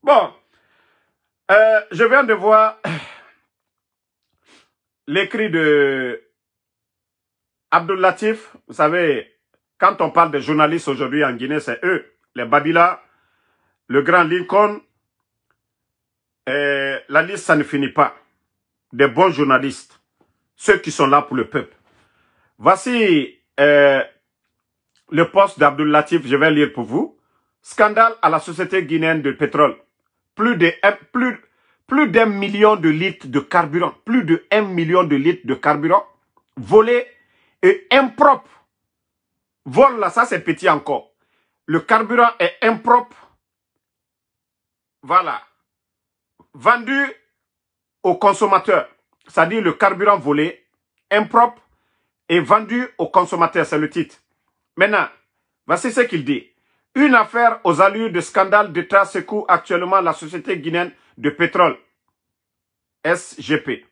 Bon, je viens de voir l'écrit de Abdul Latif. Vous savez, quand on parle des journalistes aujourd'hui en Guinée, c'est eux, les Babila, le grand Lincoln. La liste, ça ne finit pas. Des bons journalistes, ceux qui sont là pour le peuple. Voici le poste d'Abdul Latif, je vais lire pour vous. Scandale à la société guinéenne de pétrole. Plus d'1 million de litres de carburant. Plus de 1 million de litres de carburant volés et impropres. Vol là, ça c'est petit encore. Le carburant est impropre. Voilà. Vendu aux consommateurs. C'est-à-dire le carburant volé, impropre et vendu aux consommateurs. C'est le titre. Maintenant, voici ce qu'il dit. Une affaire aux allures de scandale d'État secoue actuellement la société guinéenne de pétrole, SGP.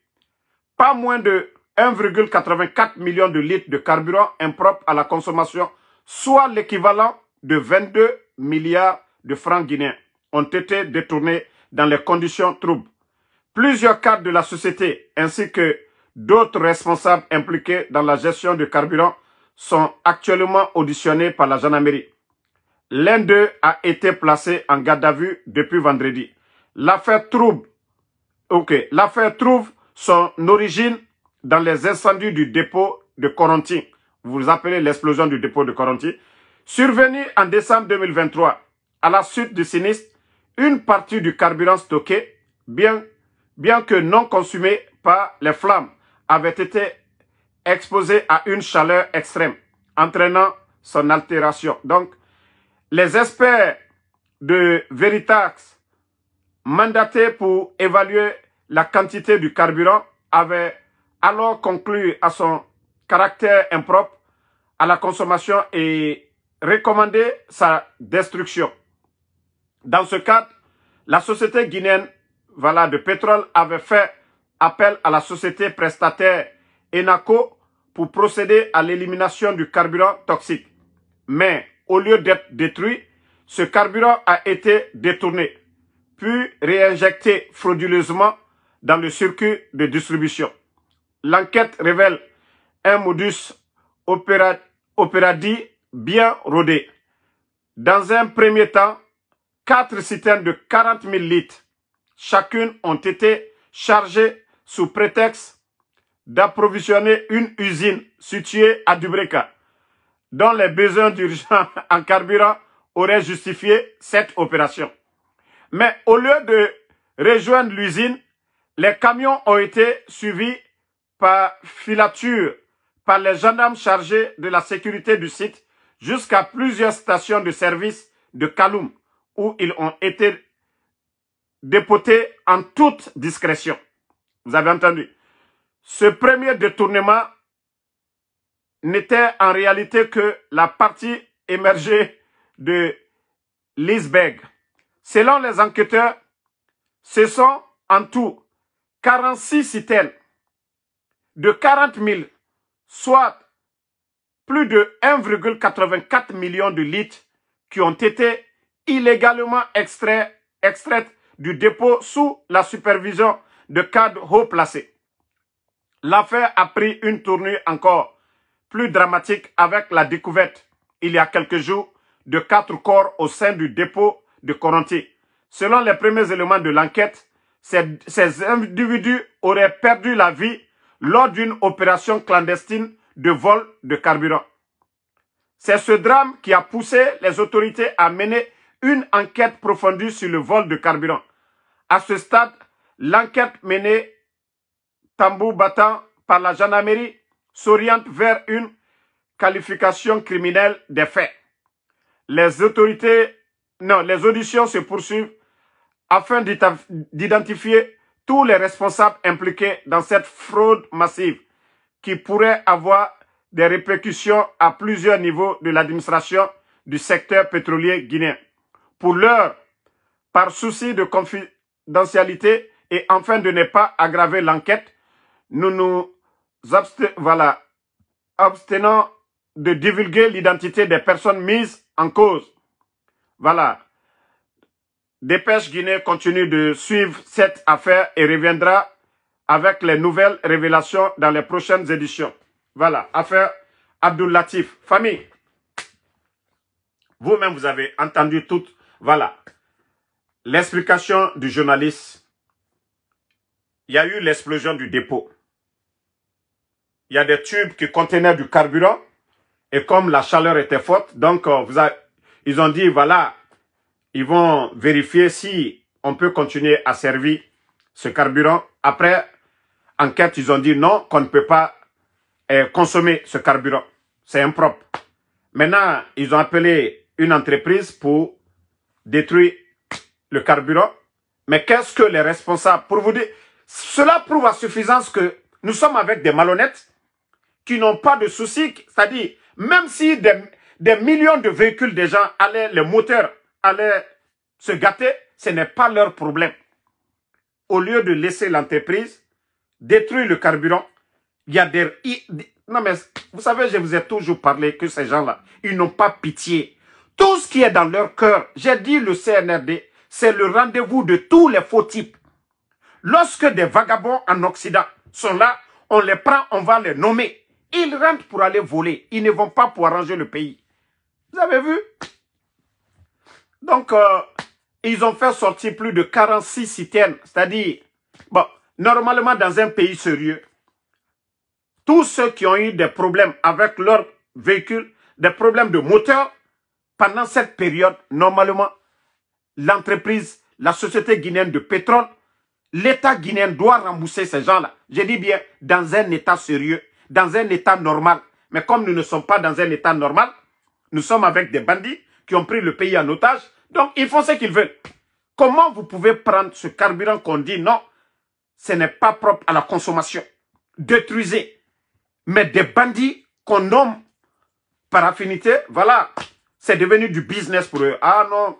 Pas moins de 1,84 million de litres de carburant impropre à la consommation, soit l'équivalent de 22 milliards de francs guinéens, ont été détournés dans les conditions troubles. Plusieurs cadres de la société ainsi que d'autres responsables impliqués dans la gestion du carburant sont actuellement auditionnés par la gendarmerie. L'un d'eux a été placé en garde à vue depuis vendredi. L'affaire trouve son origine dans les incendies du dépôt de Coronti. Vous vous appelez l'explosion du dépôt de Coronti. Survenue en décembre 2023, à la suite du sinistre, une partie du carburant stocké, bien que non consumé par les flammes, avait été exposée à une chaleur extrême, entraînant son altération. Donc, les experts de Veritax, mandatés pour évaluer la quantité du carburant, avaient alors conclu à son caractère impropre à la consommation et recommandé sa destruction. Dans ce cadre, la société guinéenne de pétrole avait fait appel à la société prestataire ENACO pour procéder à l'élimination du carburant toxique. Mais au lieu d'être détruit, ce carburant a été détourné, puis réinjecté frauduleusement dans le circuit de distribution. L'enquête révèle un modus operandi bien rodé. Dans un premier temps, 4 citernes de 40 000 litres, chacune ont été chargées sous prétexte d'approvisionner une usine située à Dubreka, dont les besoins d'urgence en carburant auraient justifié cette opération. Mais au lieu de rejoindre l'usine, les camions ont été suivis par filature par les gendarmes chargés de la sécurité du site jusqu'à plusieurs stations de service de Kaloum, où ils ont été dépotés en toute discrétion. Vous avez entendu? Ce premier détournement n'était en réalité que la partie émergée de l'iceberg. Selon les enquêteurs, ce sont en tout 46 citernes de 40 000, soit plus de 1,84 million de litres qui ont été illégalement extraites du dépôt sous la supervision de cadres haut placés. L'affaire a pris une tournure encore plus dramatique avec la découverte, il y a quelques jours, de 4 corps au sein du dépôt de Coronti. Selon les premiers éléments de l'enquête, ces individus auraient perdu la vie lors d'une opération clandestine de vol de carburant. C'est ce drame qui a poussé les autorités à mener une enquête profondie sur le vol de carburant. À ce stade, l'enquête menée tambour battant par la gendarmerie s'oriente vers une qualification criminelle des faits. Les auditions se poursuivent afin d'identifier tous les responsables impliqués dans cette fraude massive qui pourrait avoir des répercussions à plusieurs niveaux de l'administration du secteur pétrolier guinéen. Pour l'heure, par souci de confidentialité et afin de ne pas aggraver l'enquête, nous nous abstenons de divulguer l'identité des personnes mises en cause. Voilà. Dépêche Guinée continue de suivre cette affaire et reviendra avec les nouvelles révélations dans les prochaines éditions. Voilà, affaire Abdoul Latif. Famille, vous-même, vous avez entendu tout. Voilà, l'explication du journaliste. Il y a eu l'explosion du dépôt. Il y a des tubes qui contenaient du carburant. Et comme la chaleur était forte, donc ils ont dit, voilà, ils vont vérifier si on peut continuer à servir ce carburant. Après enquête, ils ont dit non, qu'on ne peut pas consommer ce carburant. C'est impropre. Maintenant, ils ont appelé une entreprise pour détruire le carburant. Mais qu'est-ce que les responsables, pour vous dire, cela prouve à suffisance que nous sommes avec des malhonnêtes qui n'ont pas de soucis, c'est-à-dire, même si des millions de véhicules des gens allaient, les moteurs allaient se gâter, ce n'est pas leur problème. Au lieu de laisser l'entreprise détruire le carburant, il y a des... Non mais, vous savez, je vous ai toujours parlé que ces gens-là, ils n'ont pas pitié. Tout ce qui est dans leur cœur, j'ai dit le CNRD, c'est le rendez-vous de tous les faux types. Lorsque des vagabonds en Occident sont là, on les prend, on va les nommer. Ils rentrent pour aller voler. Ils ne vont pas pour arranger le pays. Vous avez vu? Donc, ils ont fait sortir plus de 46 citernes. C'est-à-dire, bon, normalement dans un pays sérieux, tous ceux qui ont eu des problèmes avec leur véhicule, des problèmes de moteur, pendant cette période, normalement, l'entreprise, la société guinéenne de pétrole, l'État guinéen doit rembourser ces gens-là. Je dis bien, dans un état sérieux, dans un état normal. Mais comme nous ne sommes pas dans un état normal, nous sommes avec des bandits qui ont pris le pays en otage, donc ils font ce qu'ils veulent. Comment vous pouvez prendre ce carburant qu'on dit non, ce n'est pas propre à la consommation, détruisez. Mais des bandits qu'on nomme par affinité, voilà, c'est devenu du business pour eux. Ah non,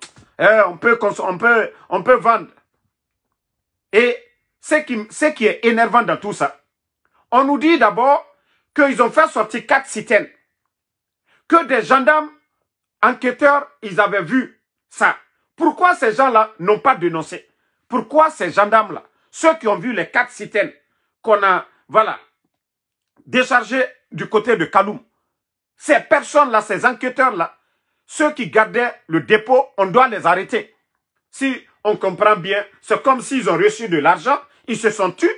on peut vendre. Et ce qui est énervant dans tout ça, on nous dit d'abord qu'ils ont fait sortir 4 citernes. Que des gendarmes, enquêteurs, ils avaient vu ça. Pourquoi ces gens-là n'ont pas dénoncé? Pourquoi ces gendarmes-là, ceux qui ont vu les 4 citernes qu'on a, voilà, déchargées du côté de Kaloum, ces personnes-là, ces enquêteurs-là, ceux qui gardaient le dépôt, on doit les arrêter. Si on comprend bien, c'est comme s'ils ont reçu de l'argent, ils se sont tus.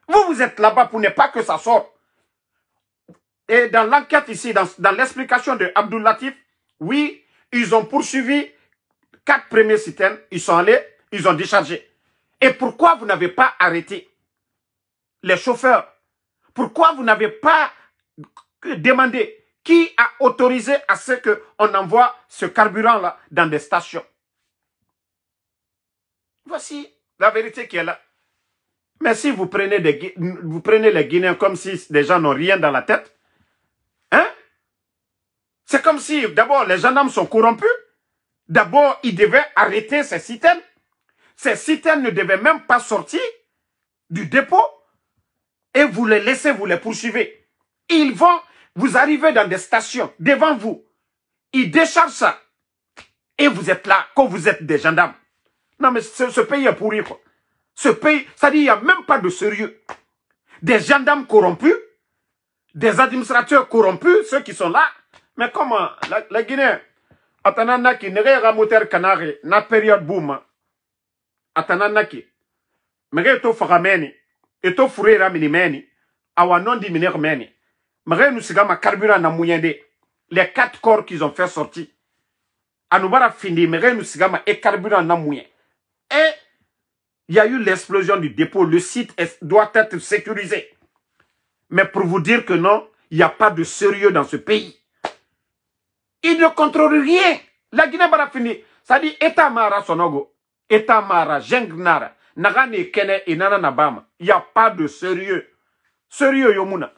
Vous, vous êtes là-bas pour ne pas que ça sorte. Et dans l'enquête ici, dans l'explication de Abdoul Latif, oui, ils ont poursuivi 4 premiers citernes, ils sont allés, ils ont déchargé. Et pourquoi vous n'avez pas arrêté les chauffeurs? Pourquoi vous n'avez pas demandé qui a autorisé à ce qu'on envoie ce carburant-là dans des stations? Voici la vérité qui est là. Mais si vous prenez les Guinéens comme si les gens n'ont rien dans la tête, hein? C'est comme si, d'abord, les gendarmes sont corrompus. D'abord, ils devaient arrêter ces citernes. Ces citernes ne devaient même pas sortir du dépôt. Et vous les laissez, vous les poursuivez. Ils vont, vous arrivez dans des stations, devant vous. Ils déchargent ça. Et vous êtes là, comme vous êtes des gendarmes. Non, mais ce pays est pourri, quoi. Ce pays, c'est-à-dire, il n'y a même pas de sérieux. Des gendarmes corrompus, des administrateurs corrompus, ceux qui sont là. Mais comment, la Guinée, atananaki, nere moteur canari, na période boom, atananaki, mais to fagameni, et to furera minimeni, awa non di minere meni, mais nous sigama carburant na mouyende, les 4 corps qu'ils ont fait sortir, anoubara fini, mais nous sigama et carburant na mouyende. Et il y a eu l'explosion du dépôt. Le site doit être sécurisé. Mais pour vous dire que non, il n'y a pas de sérieux dans ce pays. Ils ne contrôlent rien. La Guinée va finir. Ça dit État Mara Sonogo, État Mara, Jengnara, Nagani Kene et Nana Nabama. Il n'y a pas de sérieux. Sérieux Yomuna.